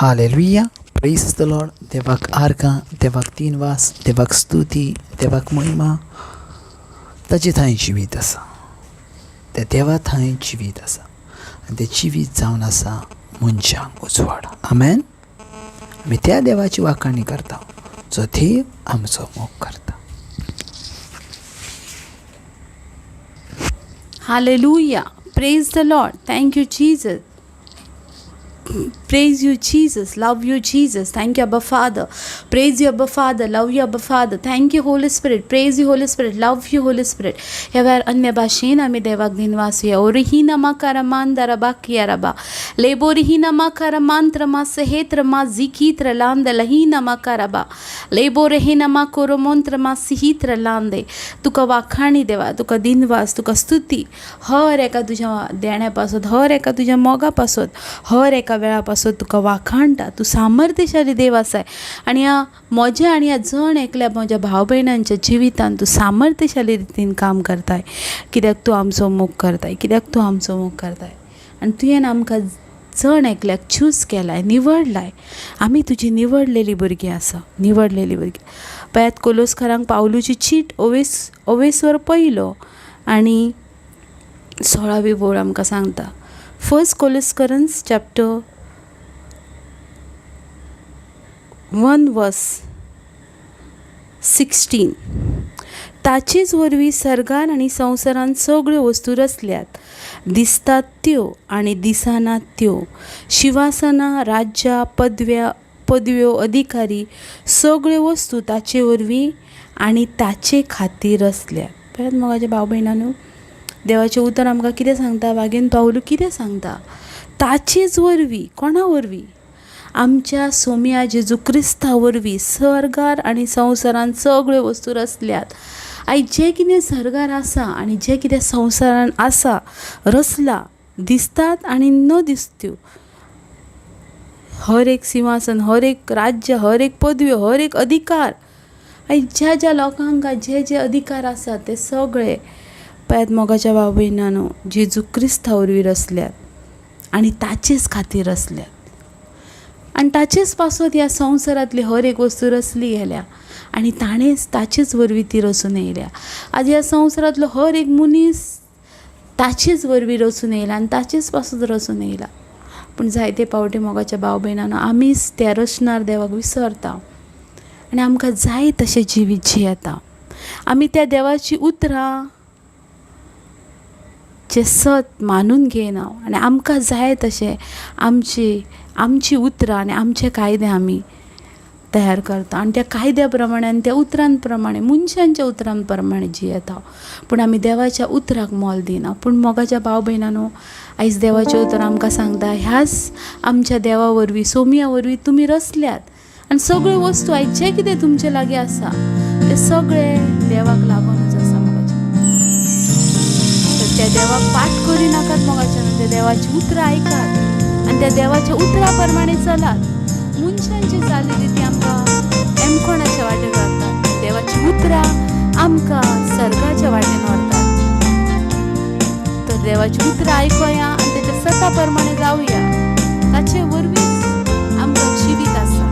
Hallelujah, praise the Lord. देवाक आर्गां, देवाक दिनवास, देवाक स्तुती, देवाक महिमा. ताचे थंय जिवीत आसा, त्या देवा थंय जिवीत आसा आनी तें जिवीत जावन आसा मनशांक उजवाड. आमेन. आमी त्या देवाची वाखाणी करता जो देव आमचो मोग करता. Hallelujah. Praise the Lord. Thank you, Jesus. Praise you, Jesus. Love you, Jesus. Thank you, Abba Father. Praise you, Abba Father. Love you, Abba Father. Thank you, Holy Spirit. Praise you, Holy Spirit. Love you, Holy Spirit. ह्या वेळार अन्य भाशेन आमी देवाक दिनवासूया. ओरिही नमा करामान दरबा कियारबा. लेबोरिही नमा करामान त्रमा सेहेत्रमा जिकीत्र लांद लही नमा करबा. लेबोरेही नमा कोरोमोंत्रमा सिहित्र लांदे. तुका वाखाणी देवा, तुका दिनवास, तुका स्तुती. हर एका तुज्या देण्या पासत, हर एका तुज्या मोगा पासत, हर एका वेळापासून तुका वाखाणटा. तूं सामर्थ्यशाली देव आसाय आनी ह्या म्हज्या आनी ह्या जण एकल्या म्हज्या भाव भयणांच्या जिवितान तूं सामर्थ्यशाली रितीन काम करताय. कित्याक तूं आमचो मोग करताय, कित्याक तूं आमचो मोग करताय आनी तुवें आमकां जण एकल्याक चूज केलाय, निवडलाय. आमी तुजी निवडलेली भुरगीं आसा, निवडलेली भुरगीं. पळयात कोलोसकारांक पावलूची चीट ओवेसवर पयलो आनी 16वी ओळ आमकां सांगता. फर्स्ट कोलोसकरन्स चॅप्टर 1 वर्स 16. ताचेच वरवीं सर्गान आनी संवसारांत सगळ्यो वस्तू रचल्यात, दिसतात त्यो आनी दिसनात त्यो, शिवासनां, राज्यां, पदव्यो, अधिकारी, सगळ्यो वस्तू ताचे वरवीं आनी ताचे खातीर रचल्यात. पळयात मोगाच्या भाव भयणांनो, देवाचें उतर आमकां कितें सांगता? वागेन पावलू कितें सांगता? ताचेच वरवीं, कोणा वरवीं? आमच्या सोम्या जेजू क्रिस्ता वरवीं सर्गार आनी संवसारांत सगळ्यो वस्तू रचल्यात. आयज जें कितें सर्गार आसा आनी जें कितें संवसारान आसा, रचला, दिसतात आनी न दिसत्यो, हर एक सिंहासन, हर एक राज्य, हर एक पदव्यो, हर एक अधिकार, आयज ज्या ज्या लोकांक जे जे अधिकार आसा ते सगळे पळयात मोगाच्या भाव भयणांनो, जेजू क्रिस्ता वरवीं रचल्यात आनी ताचेच खातीर रचल्यात. आनी ताचेच पासत ह्या संवसारांतली हर एक वस्तू रचली गेल्या आनी ताणेंच ताचेच वरवीं ती रचून येयल्या. आज ह्या संवसारांतलो हर एक मनीस ताचेच वरवीं रचून येयला आनी ताचेच पासून रचून येयला. पूण जायते पावटी मोगाच्या भाव भयणांनो, आमीच त्या रचणार देवाक विसरता आनी आमकां जाय तशें जिवीत जियेता. आमी त्या देवाची उतरां जे सत मानून घेयना आनी आमकां जाय तशें आमची उतरां आनी आमचे कायदे आमी तयार करता आनी त्या कायद्या प्रमाणे आनी त्या उतरां प्रमाणे, मनशांच्या उतरां प्रमाणे जियेता. पूण आमी देवाच्या उतराक मोल दिना. पूण मोगाच्या भाव भयणांनो, आयज देवाचें उतर आमकां सांगता, ह्याच आमच्या देवा वरवीं, सोमया वरवीं तुमी रचल्यात आनी सगळ्यो वस्तू आयज जे कितें तुमचे लागीं आसा ते सगळे देवाक लागूनच आसा. त्या देवाक पाठ करी नाकात मोगाच्या, त्या देवाची उतरां आयकात आनी त्या देवाच्या उतरा प्रमाणे चलात. मनशांची चाली रिती आमकां एमकोणाच्या वाटेन व्हरतात, देवाची उतरां आमकां सर्गाच्या वाटेन व्हरतात. तर देवाची उतरां आयकुया आनी तेच्या सता प्रमाणे जावया. ताचे वरवीं आमकां जिवीत आसा.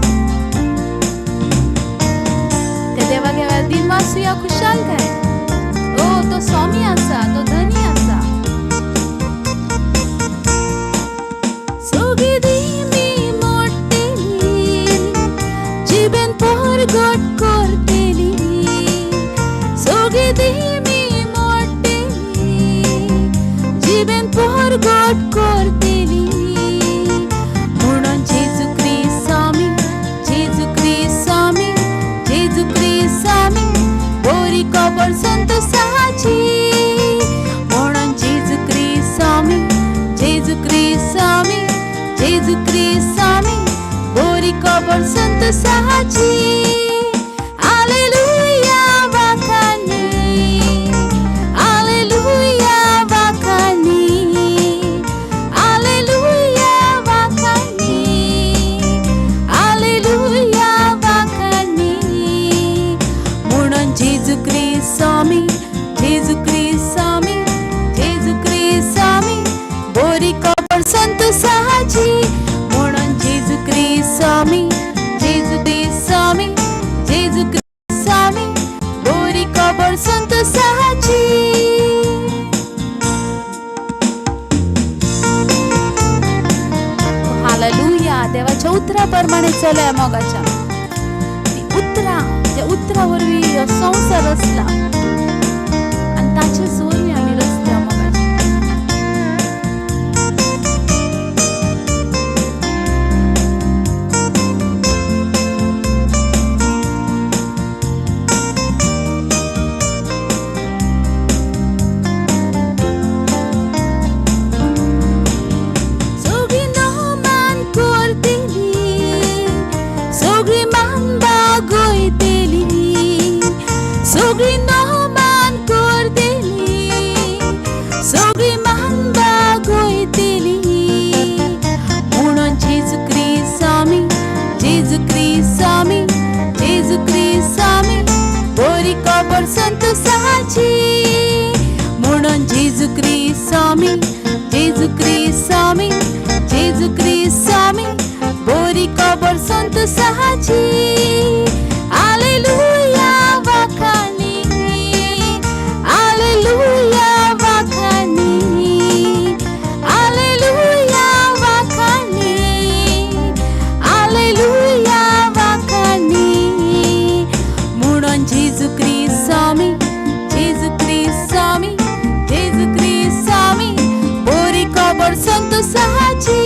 त्या देवाक ह्या वेळार दिनवासूया, खुशालकाय. तो स्वामी आसा, तो धनी आसा. सोगीं मोडटेली, जिबेन परगट करतेली. सोगीं मोडटेली, जिबेन परगट करतेली. म्हणून जेजू क्रिस्त स्वामी, जेजू क्रिस्त स्वामी, जेजू क्रिस्त स्वामी, बरी खबर संतोषाची. म्हणून जेजू क्रिस्त स्वामी, जेजू क्रिस्त स्वामी, जेजू क्रिस्त स्वामी, बरी खबर संतोषाची. हालेलुया वाखाणी, हालेलुया वाखाणी, हालेलुया वाखाणी, हालेलुया वाखाणी. म्हणून जेजू क्रिस्त स्वामी, जेजू क्रिस्त स्वामी, जेजू क्रिस्त स्वामी, बरी खबर संतोषाची. म्हणून जेजू क्रिस्त देवाच्या उतराप्रमाणे चलया मोगाच्या ती उतरा त्या उतरावरवी संसार रचला आणि ताचे जोरवी आम्ही रचल्या मोगाच्या सगळी नोमान करतेली सगळी मान बागोयतेली म्हणून जेजू ख्रिस्त आमी जेजू ख्रिस्त आमी जेजू ख्रिस्त आमी बरी खबर संतोषाची म्हणून जेजू ख्रिस्त आमी जेजू ख्रिस्त आमी जेजू ख्रिस्त आमी बरी खबर संतोषाची हालेलुया वाखाणी हालेलुया वाखाणी हालेलुया वाखाणी हालेलुया वाखाणी म्हणून जेजू ख्रिस्त आमी जेजू ख्रिस्त आमी जेजू ख्रिस्त आमी बरी खबर संतोषाची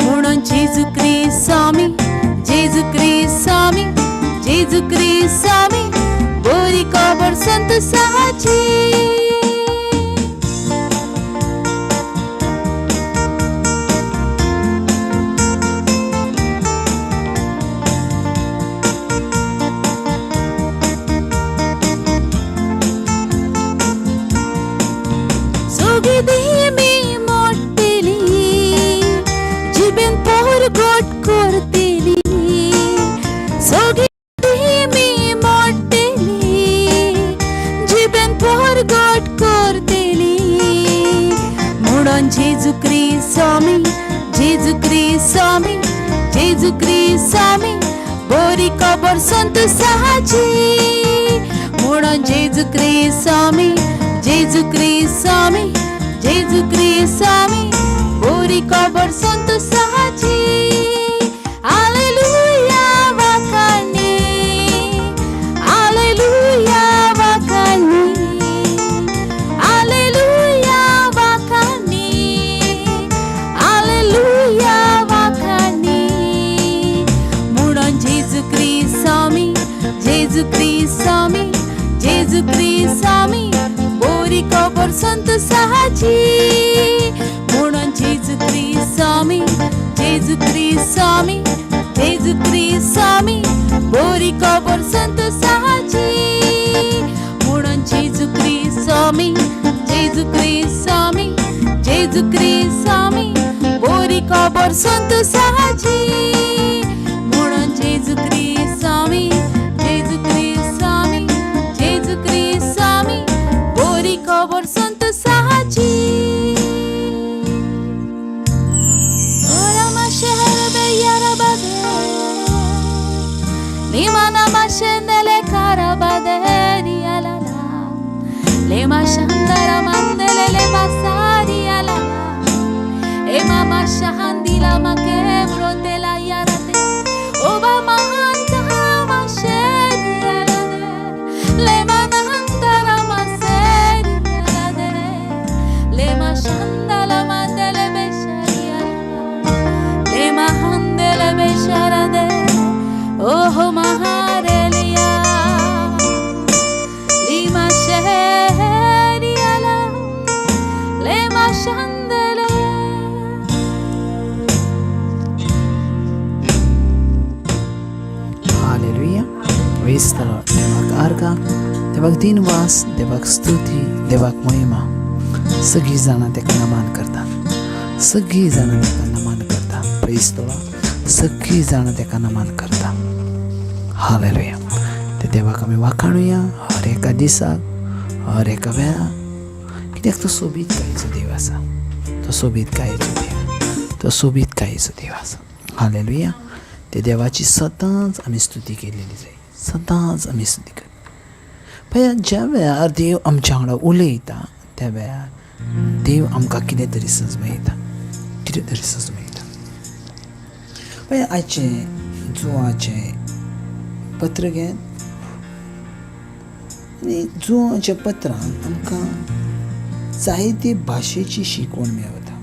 म्हणून जेजू ख्रिस्त आमी जेजू ख्रिस्त आमी जेजू ख्रिस्त आमी बरी खबर संतोषाची सगळी देमी मोडटेली जिबेन पोर गोट करतेली सगळी देमी मोडटेली जिबेन पोर गोट करतेली म्हणून जेजू ख्रिस्त आमी जेजू ख्रिस्त आमी जेजू ख्रिस्त आमी बरी खबर संतोषाची म्हणून जेजू ख्रिस्त आमी जेजू ख्रिस्त आमी जेजू ख्रिस्त आमी बरी खबर संतोषाची हालेलुया वाखाणी हालेलुया वाखाणी हालेलुया वाखाणी हालेलुया वाखाणी म्हणून जेजू ख्रिस्त आमी जेजू ख्रिस्त आमी जेजू ख्रिस्त आमी बरी खबर संतोषाची म्हणून जेजू ख्रिस्त आमी जेजू ख्रिस्त आमी जेजू ख्रिस्त आमी बरी खबर संतोषाची म्हणून जेजू ख्रिस्त आमी जेजू ख्रिस्त आमी जेजू ख्रिस्त आमी बरी खबर संतोषाची म्हणून जेजू ख्रिस्त आमी जेजू ख्रिस्त आमी जेजू ख्रिस्त आमी बरी खबर संतोषाची Limana mashendele karabaderi alala Lema shandara mandele le basari alala Ema mashandila makebro te la yarate Oba mahanta masheri alade Lema nandara maseri alade Lema shandala mandele beshari alala Lema handele besharade Oh Maharelia Lima Sheheriala Lema Shandele Hallelujah. Praise the Lord. देवाक आर्गा देवाक दिनवास देवाक स्तुती देवाक महिमा सगळी जाणां तेका नमान करतात सगळी जाणां तेका नमान करतात प्रेज द लॉर्ड सगळी जाणां तेका नमान करतात हालेलुया ते देवाक आमी वाखाणुया हर एका दिसाक हर एका वेळार कित्याक तो सोबीत कायेचो देव आसा तो सोबीत कायेचो देव तो सोबीत कायेचो देव आसा हालेलुया ते देवाची सदांच आमी स्तुती केलेली जाय सदांच आमी स्तुती कर पळया ज्या वेळार देव आमच्या वांगडा उलयता त्या वेळार देव आमकां कितें तरी सजमयता कितें तरी सजमयता पळय आयचें जुवाचें पत्र घेन आनी जुवाच्या पत्रांत आमकां जायते भाशेची शिकवण मेळटा,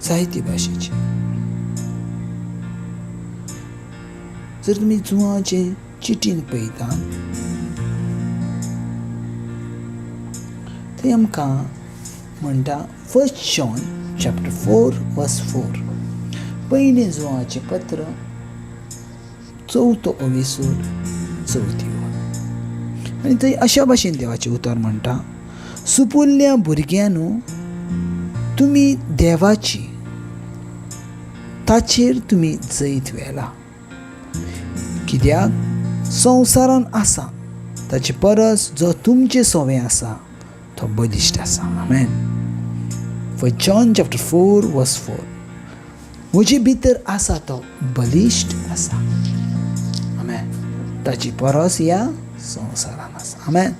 जायते भाशेची. जर तुमी जुवाचे चिटीन पळयता थंय आमकां म्हणटा 1 जॉन चॅप्टर 4:4 पयलें जुवाचें पत्र 4 अवेसूर 4 आनी थंय अशा भाशेन देवाचें उतर म्हणटा, सुपुल्ल्या भुरग्यानो तुमी देवाची ताचेर तुमी जैत व्हेला, कित्याक संवसारान आसा ताचे परस जो तुमचे सोवें आसा तो बलिश्ट आसा. आमेन. 1 जॉन चॅप्टर 4:4 म्हजे भितर आसा तो बलिश्ट आसा. आमेन. ताची परस ह्या संवसारान आसा. आमेन.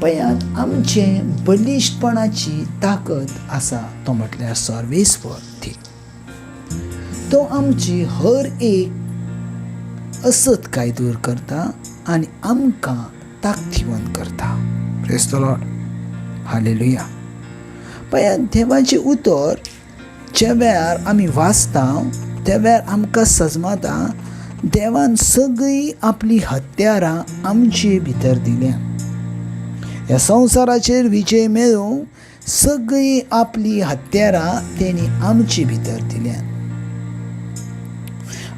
पळयात आमचे बलिश्टपणाची ताकद आसा तो म्हटल्यार सर्वेस्वर ती. तो आमची हर एक असत काय दूर करता आनी आमकां ताकदीवंत करता. Praise the Lord. हालेलुया. पळयात देवाचें उतर ज्या वेळार आमी वाचता त्या वेळार आमकां सजमाता देवान सगळीं आपली हत्यारां आमचे भितर दिल्या. ह्या संवसाराचेर विजय मेळोवंक सगळीं आपली हत्यारां तेणी आमचे भितर दिल्या.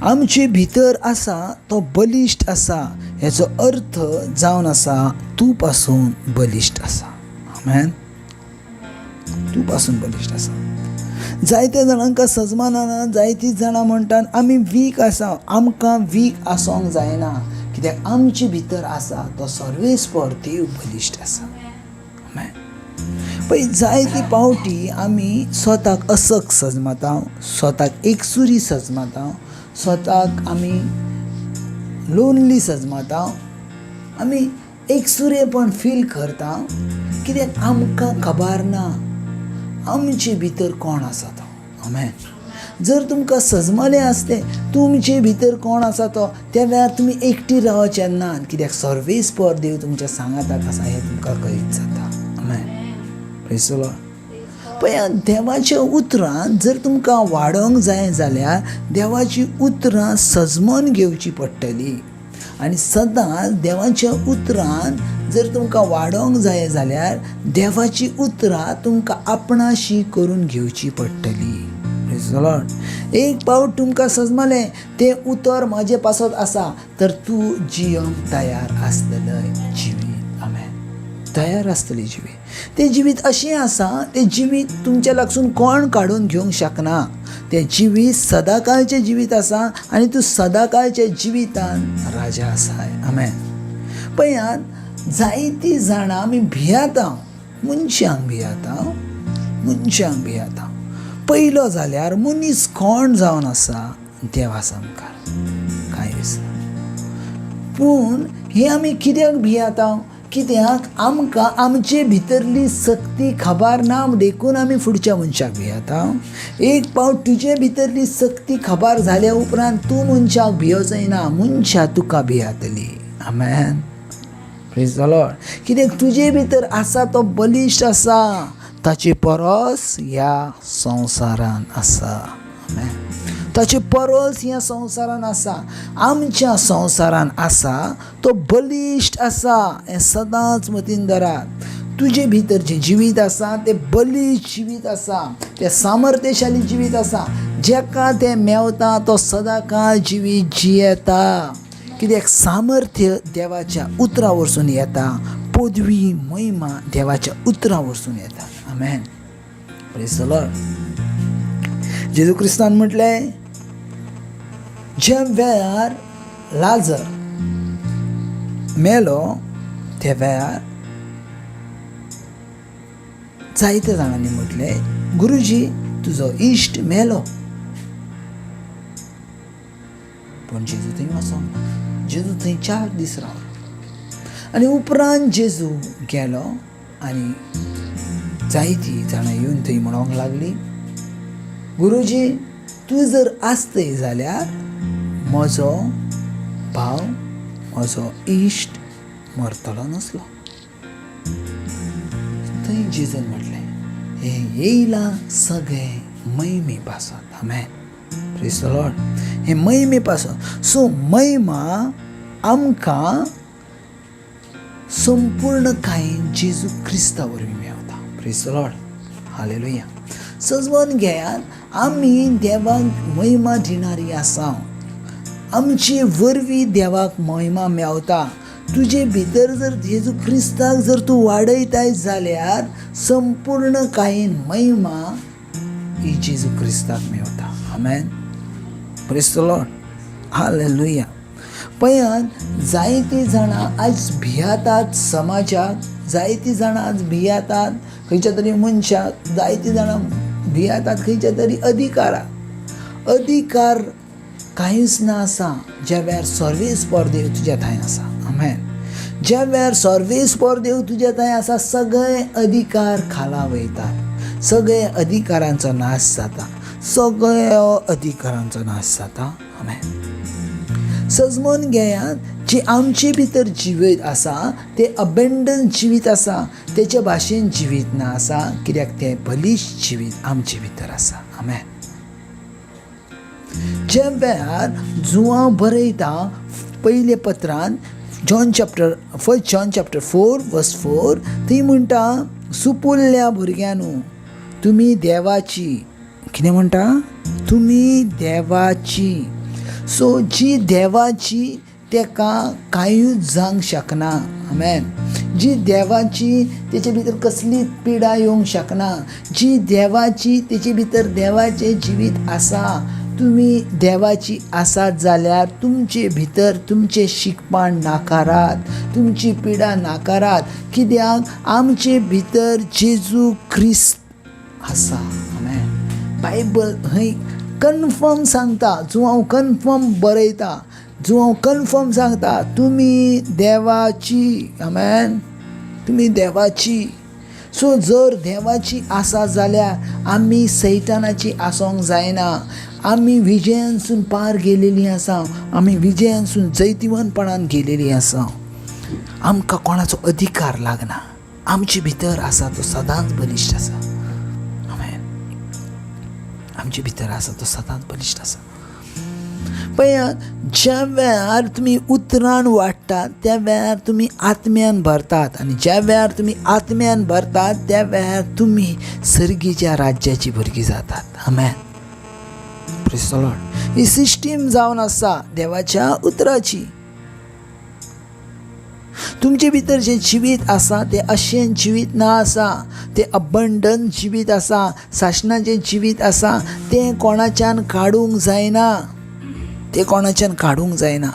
आमचे भितर आसा तो बलिश्ट आसा हेचो अर्थ जावन आसा तूं पासून बलिश्ट आसा. आमेन. तूं पासून बलिश्ट आसा. जायत्या जाणांक सजमाना, जायतीं जाणां म्हणटात आमी वीक आसा, आमकां वीक आसोंक जायना कित्याक आमचे भितर आसा तो सर्वेस्पर देव बलिश्ट आसा. पळय जायती पावटी आमी स्वताक असक सजमाता, स्वताक एकसुरी सजमाता, स्वताक आमी लोनली सजमाता, आमी एकसुरेपण फील करता कित्याक आमकां खबर ना आमचे भितर कोण आसा तो. आमेन. जर तुमकां सजमलें आसलें तुमचे भितर कोण आसा तो त्या वेळार तुमी एकटी रावचे ना कित्याक सर्वेस्पर देव तुमच्या सांगाताक आसा हें तुमकां कळीत जाता. आमेन. Praise the Lord. पळय देवाच्या उतरां जर तुमकां वाडोवंक जाय जाल्यार देवाची उतरां सजमोन घेवची पडटलीं आनी सदांच देवाच्या उतरान जर तुमकां वाडोवंक जाय जाल्यार देवाची उतरां तुमकां आपणाशी करून घेवची पडटलीं. Praise the Lord. एक पावट तुमकां सजमलें तें उतर म्हाजे पासत आसा तर तूं जियोंक तयार आसतलें जिवीत. आमेन. तयार आसतली जिवीत. तें जिवीत अशें आसा तें जिवीत तुमच्या लागसून कोण काडून घेवंक शकना. तें जिवीत सदांकाळचें जिवीत आसा आनी तूं सदांकाळच्या जिवितान राजा आसाय. आमेन. पळयात जायतीं जाणां आमी भियाता, मनशांक भियाता. पयलो जाल्यार मनीस कोण जावन आसा देवा सामकार कांय दिसना. पूण हे आमी कित्याक भियाता कित्याक आमकां आमचे भितरली सक्ती खबर ना देखून आमी फुडच्या मनशाक भियेता. एक पावट तुजे भितरली सक्ती खबर जाल्या उपरांत तूं मनशाक भियोचंय ना, मनशा तुका भियातली. आमेन. Praise the Lord. कित्याक तुजे भितर आसा तो बलिश्ट आसा ताचे परस ह्या संवसारान आसा. आमेन. ताचे परस ह्या संवसारान आसा. आमच्या संवसारान आसा तो बलिश्ट आसा हें सदांच मतीन धरात. तुजे भितर जें जिवीत आसा तें बलिश्ट जिवीत आसा, तें सामर्थ्यशाली जिवीत आसा. जेका तें मेवता तो सदांकाळ जिवीत जियेता कित्याक सामर्थ्य देवाच्या उतरा वरसून येता, पदवी महिमा देवाच्या उतरा वरसून येता. आमेन. Praise the Lord. जेजू क्रिस्तान म्हटलें ज्या वेळार लाजर मेलो त्या वेळार जायत्या जाणांनी म्हटलें गुरुजी तुजो इश्ट मेलो. पूण जेजू थंय वचोंक ना. जेजू थंय 4 दीस रावलो आनी उपरांत जेजू गेलो आनी जायतीं जाणां येवन थंय म्हणोंक लागलीं गुरुजी तूं जर आसतय जाल्यार म्हजो भाव म्हजो इश्ट मरतलो नसलो. थंय जेजून म्हटलें हे येयला सगळे महिमे पासून. आमेन. Praise the Lord. हे महिमे पासून. सो महिमा आमकां संपूर्ण कायेन जेजू क्रिस्ता वरवीं Mewat. Praise the Lord. Hallelujah. समजून घेयात आमी देवाक महिमा दिणारी आसा. आमचे वरवीं देवाक महिमा मेवता. तुजे भितर जर जेजू क्रिस्ताक जर तूं वाडयताय जाल्यार संपूर्ण कायेन महिमा ही जेजू क्रिस्ताक मेवता. आमेन. Praise the Lord. हालेलुया. पळयात जायतीं जाणां आज भियातात समाजाक, जायतीं जाणां आज भियातात खंयच्या तरी मनशाक, जायतीं जाणां भियातात खंयच्या तरी अधिकाराक. अधिकार कांयच ना आसा ज्या वेळार सर्वेस्पर देव तुज्या थंय आसा. आमेन. ज्या वेळार सर्वेस्पर देव तुज्या थंय आसा सगळे अधिकार खाला वयतात. सगळे अधिकारांचो नाश जाता. सगळ्या अधिकारांचो नाश जाता. आमेन. समजून घेयात जे आमचे भितर जिवीत आसा ते अबंडंट जिवीत आसा. तेच्या भाशेन जिवीत ना आसा कित्याक ते बलिश्ट जिवीत आमचे भितर आसा. आमेन. ज्या वेळार जुवांव बरयता पयले पत्रांत फर्स्ट जॉन चॅप्टर 4 वर्स 4 थंय म्हणटा सुपुल्ल्या भुरग्यांनो तुमी देवाची कितें म्हणटा तुमी देवाची. सो जी देवाची तेका कांयूच जावंक शकना. आमेन. जी देवाची तेचे भितर कसली पिडा येवंक शकना. जी देवाची तेचे भितर देवाचें जिवीत आसा. तुमी देवाची आसात जाल्यार तुमचे भितर तुमचे शिकपण नाकारात, तुमची पिडा नाकारात कित्याक आमचे भितर जेजू क्रिस्त आसा. आमेन. बायबल हय कन्फर्म सांगता. जुवांव कन्फर्म बरयता. जुवांव कन्फर्म सांगता तुमी देवाची. आमेन. तुमी देवाची. सो जर देवाची आसा जाल्यार आमी सैतानाची आसोंक जायना. आमी विजयांसून पार गेलेलीं आसा. आमी विजयांसून जैतिवंतपणान गेलेलीं आसा. आमकां कोणाचो अधिकार लागना. आमचे भितर आसा तो सदांच बलिश्ट आसा. आमेन. आमचे भितर आसा तो सदांच बलिश्ट आसा. पळयात ज्या वेळार तुमी उतरान वाडटात त्या वेळार तुमी आत्म्यान भरतात आनी ज्या वेळार तुमी आत्म्यान भरतात त्या वेळार तुमी सर्गीच्या राज्याची भुरगीं जातात. आमेन. Praise the Lord. ही सिस्टीम जावन आसा देवाच्या उतराची. तुमचे भितर जें जिवीत आसा तें अशें जिवीत ना आसा. तें अबंडंट जिवीत आसा. शासनाचें जिवीत आसा. तें कोणाच्यान काडूंक जायना. तें कोणाच्यान काडूंक जायना.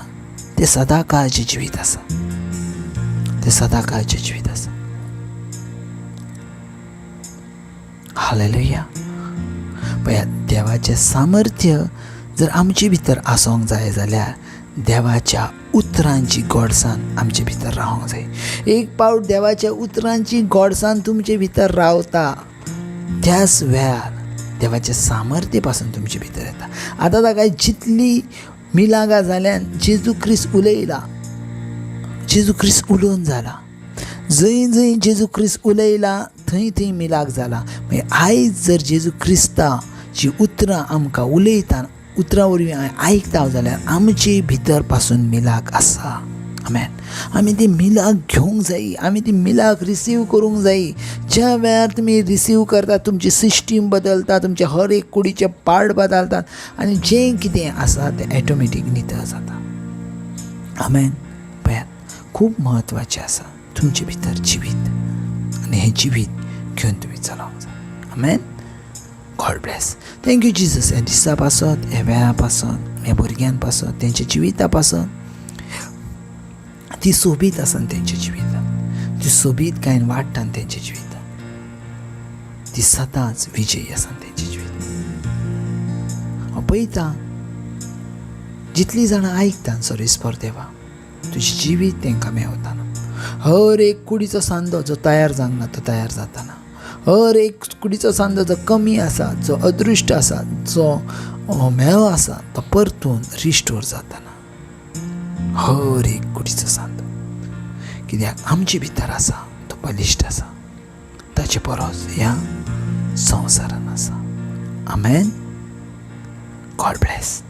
तें सदा काळचें जिवीत आसा. तें सदा काळचें जिवीत आसा. हालेलुया. पळयात देवाचें सामर्थ्य जर आमचे भितर आसोंक जाय जाल्यार देवाच्या उतरांची गोडसाण आमचे भितर रावंक जाय. एक पावट देवाच्या उतरांची गोडसाण तुमचे भितर रावता त्याच वेळार देवाचें सामर्थ्य पासून तुमचे भितर येता. आतां ताका जितली मिलागां जाल्यान जेजू क्रिस्त उलयला. जेजू क्रिस्त उलोवन जाला. जंय जंय जेजू क्रिस्त उलयला थंय थंय मिलाग जाला. मागीर आयज जर जेजू क्रिस्ताची उतरां आमकां उलयता उतरां वरवीं आयकता जाल्यार आमचे भितर पासून मिलाग आसा. आमेन. आमी ती मिलाग घेवंक जायी. आमी ती मिलाग रिसीव करूंक जायी. ज्या वेळार तुमी रिसीव करतात तुमची सिस्टीम बदलता. तुमचे हर एक कुडीचे पार्ट बदलतात आनी जें कितें आसा तें ऑटोमॅटीक नितळ जाता. आमेन. पळयात खूब म्हत्वाचें आसा तुमचे भितर जिवीत आनी हें जिवीत घेवन तुमी चलोवंक जाय. आमेन. God bless. Thank you Jesus. ह्या दिसा पासत ह्या वेळा पासत ह्या भुरग्यां पासत तेंच्या जिविता पासत ती सोबीत आसन तेंच्या जिवितांत. ती सोबीत कांय वाडटान तेंच्या जिवितांत. ती सदांच विजयी आसन तेंच्या जिवितांत. हांव पळयतां जितलीं जाणां आयकतात सर्वेस्पर देवा तुजें जिवीत तांकां मेवताना. हर एक कुडीचो सांदो जो तयार जावंक ना तो तयार जाताना. हर एक कुडीचो सांदो जो कमी आसा, जो अदृश्ट आसा, जो मेळो आसा, तो परतून रिस्टोर जाताना. हर एक कुडीचो सांदो, कित्याक आमचे भितर आसा तो बलिश्ट आसा, ताचे परस ह्या संवसारान आसा. आमेन. God bless.